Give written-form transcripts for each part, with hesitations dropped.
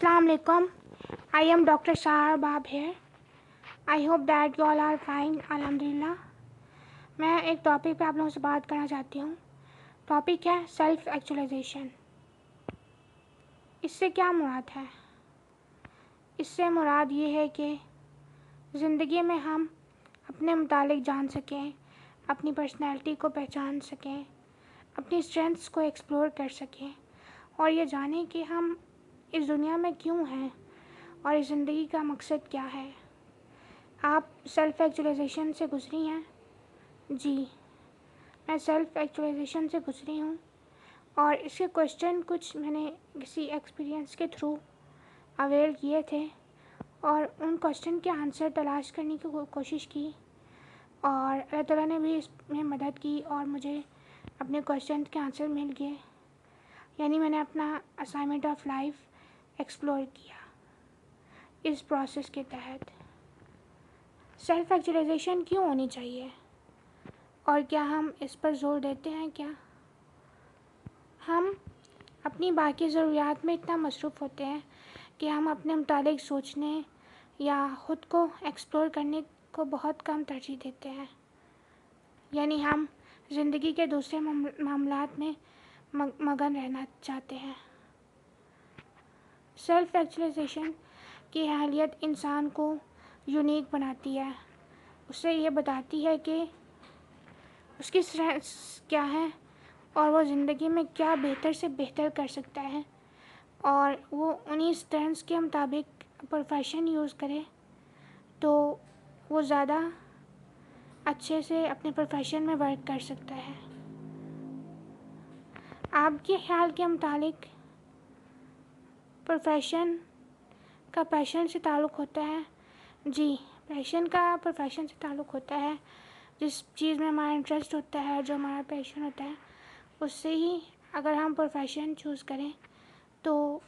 Assalamu alaikum. I am Dr. Shahar Bab here. I hope that you all are fine. Alhamdulillah. मैं एक topic पे आप लोगों से बात करना चाहती हूँ. टॉपिक है सेल्फ एक्चुअलाइजेशन. इससे क्या मुराद है? इससे मुराद ये है कि ज़िंदगी में हम अपने मुतालिक जान सकें, अपनी पर्सनैलिटी को पहचान सकें, अपनी स्ट्रेंथ्स को एक्सप्लोर कर सकें और ये जानें कि हम इस दुनिया में क्यों हैं और इस ज़िंदगी का मकसद क्या है. आप सेल्फ़ एक्चुअलाइजेशन से गुज़री हैं? जी, मैं सेल्फ़ एक्चुअलाइजेशन से गुज़री हूँ और इसके क्वेश्चन कुछ मैंने किसी एक्सपीरियंस के थ्रू अवेयर किए थे और उन क्वेश्चन के आंसर तलाश करने की कोशिश की और अल्लाह ताला ने भी इसमें मदद की और मुझे अपने क्वेश्चन के आंसर मिल गए. यानी मैंने अपना असाइनमेंट ऑफ लाइफ एक्सप्लोर किया. इस प्रोसेस के तहत सेल्फ़ एक्चुअलाइजेशन क्यों होनी चाहिए और क्या हम इस पर ज़ोर देते हैं? क्या हम अपनी बाकी ज़रूरियात में इतना मसरूफ़ होते हैं कि हम अपने मुतालिक सोचने या ख़ुद को एक्सप्लोर करने को बहुत कम तरजीह देते हैं. यानी हम ज़िंदगी के दूसरे मामलात में मगन रहना चाहते हैं. सेल्फ़ एक्चुअलाइजेशन की अहलियत इंसान को यूनिक बनाती है. उससे ये बताती है कि उसकी स्ट्रेंथ्स क्या हैं और वो ज़िंदगी में क्या बेहतर से बेहतर कर सकता है और वो उन्हीं स्ट्रेंथ्स के मुताबिक प्रोफेशन यूज़ करे तो वो ज़्यादा अच्छे से अपने प्रोफेशन में वर्क कर सकता है. आपके ख्याल के मुतालिक प्रोफेशन का पैशन से ताल्लुक़ होता है? जी, पैशन का प्रोफेशन से ताल्लुक़ होता है. जिस चीज़ में हमारा इंटरेस्ट होता है, जो हमारा पैशन होता है, उससे ही अगर हम प्रोफेशन चूज़ करें तो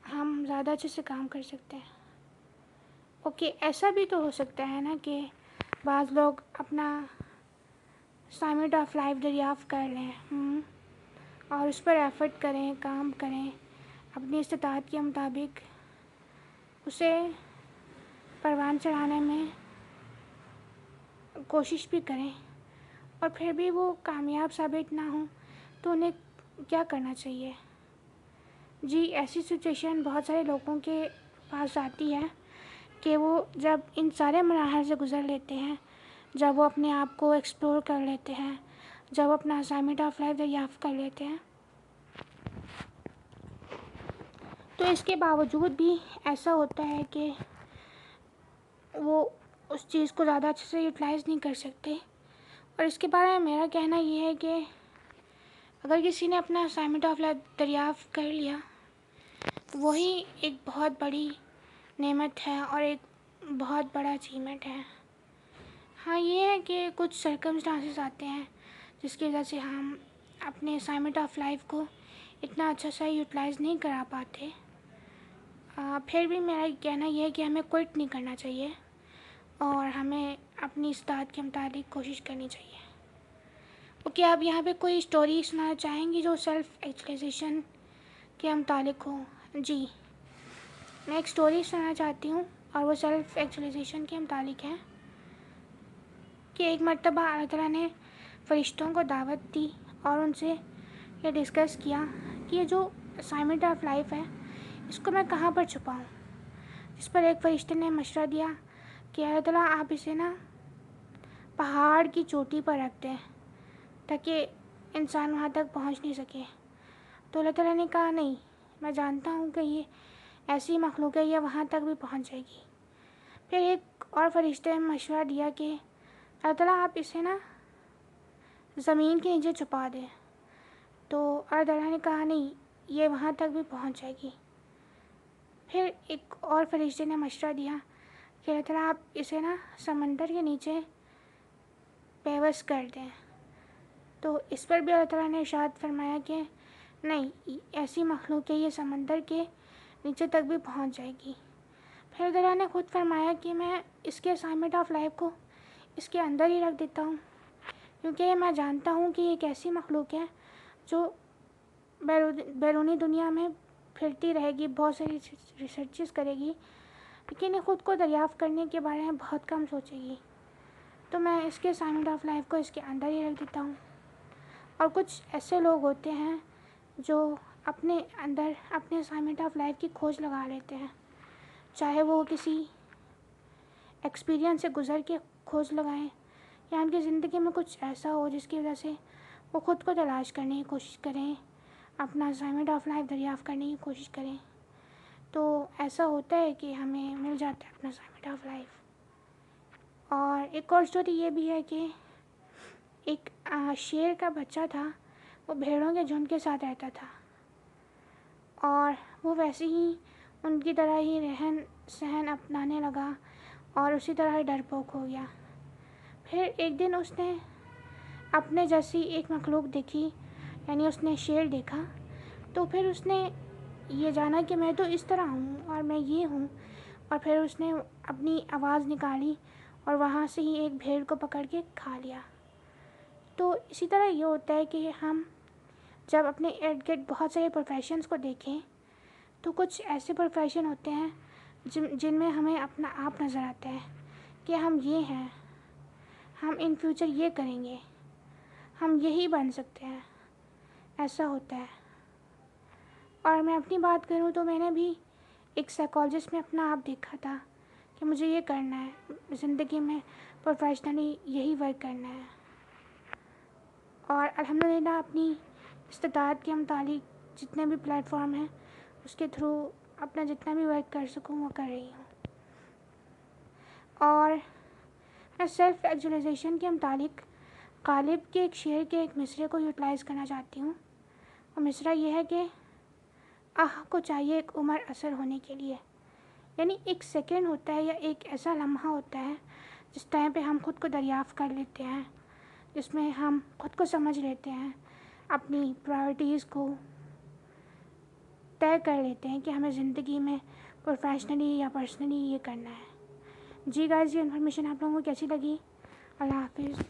हम ज़्यादा अच्छे से काम कर सकते हैं. ओके, ऐसा भी तो हो सकता है ना कि बाज़ लोग अपना असाइनमेंट ऑफ लाइफ दरियाफ़्त कर लें और उस पर एफ़र्ट करें, काम करें, अपनी इस्तिताअत के मुताबिक उसे परवान चढ़ाने में कोशिश भी करें और फिर भी वो कामयाब साबित ना हो तो उन्हें क्या करना चाहिए? जी, ऐसी सिचुएशन बहुत सारे लोगों के पास आती है कि वो जब इन सारे मराहल से गुज़र लेते हैं, जब वो अपने आप को एक्सप्लोर कर लेते हैं, जब अपना असाइनमेंट ऑफ लाइफ दरियाफ़्त कर लेते हैं, तो इसके बावजूद भी ऐसा होता है कि वो उस चीज़ को ज़्यादा अच्छे से यूटिलाइज़ नहीं कर सकते. और इसके बारे में मेरा कहना ये है कि अगर किसी ने अपना असाइनमेंट ऑफ लाइफ दरियाफ़्त कर लिया, वही एक बहुत बड़ी नेमत है और एक बहुत बड़ा अचीवमेंट है. हाँ, ये है कि कुछ सर्कमस्टांसेस आते हैं जिसकी वजह से हम अपने असाइनमेंट ऑफ लाइफ को इतना अच्छा सा यूटिलाइज़ नहीं करा पाते. फिर भी मेरा कहना यह है कि हमें क्विट नहीं करना चाहिए और हमें अपनी इस्ताद के मुताबिक कोशिश करनी चाहिए. ओके, आप यहाँ पे कोई स्टोरी सुनाना चाहेंगी जो सेल्फ़ एक्चुअलाइजेशन के मुतालिक हो? जी, मैं एक स्टोरी सुनाना चाहती हूँ और वो सेल्फ़ एक्चुअलाइजेशन के मुतालिक है कि एक मर्तबा अल्लाह ताला ने फ़रिश्तों को दावत दी और उनसे ये डिस्कस किया कि ये जो असाइनमेंट ऑफ लाइफ है इसको मैं कहाँ पर छुपाऊँ. इस पर एक फ़रिश्ते ने मशवरा दिया कि अल्लाह ताला आप इसे ना पहाड़ की चोटी पर रख दें ताकि इंसान वहाँ तक पहुँच नहीं सके. तो अल्लाह ताला ने कहा नहीं, मैं जानता हूँ कि ये ऐसी मखलूक है, ये वहाँ तक भी पहुँच जाएगी. फिर एक और फ़रिश्ते ने मशवरा दिया कि अल्लाह ताला आप इसे ना ज़मीन के नीचे छुपा दें. तो अल्लाह ताला ने कहा नहीं, ये वहाँ तक भी पहुँच जाएगी. फिर एक और फ़रिश्ते ने मशवरा दिया कि अल्लाह ताला आप इसे ना समंदर के नीचे बेबस कर दें. तो इस पर भी अल्लाह ताला ने इरशाद फरमाया कि नहीं, ऐसी मखलूक है, ये समंदर के नीचे तक भी पहुंच जाएगी. फिर अल्लाह ताला ने ख़ुद फरमाया कि मैं इसके असाइनमेंट ऑफ लाइफ को इसके अंदर ही रख देता हूँ क्योंकि मैं जानता हूँ कि एक ऐसी मखलूक है जो बैरूनी दुनिया में پھرتی رہے گی، بہت ساری ریسرچز کرے گی، لیکن یہ خود کو دریافت کرنے کے بارے میں بہت کم سوچے گی. تو میں اس کے اسائنمنٹ آف لائف کو اس کے اندر ہی رکھ دیتا ہوں. اور کچھ ایسے لوگ ہوتے ہیں جو اپنے اندر اپنے اسائنمنٹ آف لائف کی کھوج لگا لیتے ہیں، چاہے وہ کسی ایکسپیرینس سے گزر کے کھوج لگائیں یا ان کی زندگی میں کچھ ایسا ہو جس کی وجہ سے وہ خود کو تلاش کرنے کی کوشش کریں، اپنا اسائنمنٹ آف لائف دریافت کرنے کی کوشش کریں. تو ایسا ہوتا ہے کہ ہمیں مل جاتا ہے اپنا اسائنمنٹ آف لائف. اور ایک اور اسٹوری یہ بھی ہے کہ ایک شیر کا بچہ تھا، وہ بھیڑوں کے جھنڈ کے ساتھ رہتا تھا، اور وہ ویسے ہی ان کی طرح ہی رہن سہن اپنانے لگا اور اسی طرح ڈرپوک ہو گیا. پھر ایک دن اس نے اپنے جیسی ایک مخلوق دیکھی، یعنی اس نے شیر دیکھا. تو پھر اس نے یہ جانا کہ میں تو اس طرح ہوں اور میں یہ ہوں، اور پھر اس نے اپنی آواز نکالی اور وہاں سے ہی ایک بھیڑ کو پکڑ کے کھا لیا. تو اسی طرح یہ ہوتا ہے کہ ہم جب اپنے ارد گرد بہت سارے پروفیشنز کو دیکھیں تو کچھ ایسے پروفیشن ہوتے ہیں جن میں ہمیں اپنا آپ نظر آتا ہے کہ ہم یہ ہیں، ہم ان فیوچر یہ کریں گے، ہم یہی بن سکتے ہیں. ایسا ہوتا ہے. اور میں اپنی بات کروں تو میں نے بھی ایک سائیکالوجسٹ میں اپنا آپ دیکھا تھا کہ مجھے یہ کرنا ہے زندگی میں، پروفیشنلی یہی ورک کرنا ہے. اور الحمدللہ اپنی استطاعت کے متعلق جتنے بھی پلیٹ فارم ہیں اس کے تھرو اپنا جتنا بھی ورک کر سکوں وہ کر رہی ہوں. اور میں سیلف ایکچولائزیشن کے متعلق غالب کے ایک شعر کے ایک مصرعے کو یوٹیلائز کرنا چاہتی ہوں. اور مصرعہ یہ ہے کہ آہ کو چاہیے ایک عمر اثر ہونے کے لیے. یعنی ایک سیکنڈ ہوتا ہے یا ایک ایسا لمحہ ہوتا ہے جس ٹائم پہ ہم خود کو دریافت کر لیتے ہیں، جس میں ہم خود کو سمجھ لیتے ہیں، اپنی پرائورٹیز کو طے کر لیتے ہیں کہ ہمیں زندگی میں پروفیشنلی یا پرسنلی یہ کرنا ہے. جی گائز، یہ انفارمیشن آپ لوگوں کو کیسی لگی؟ اللہ حافظ.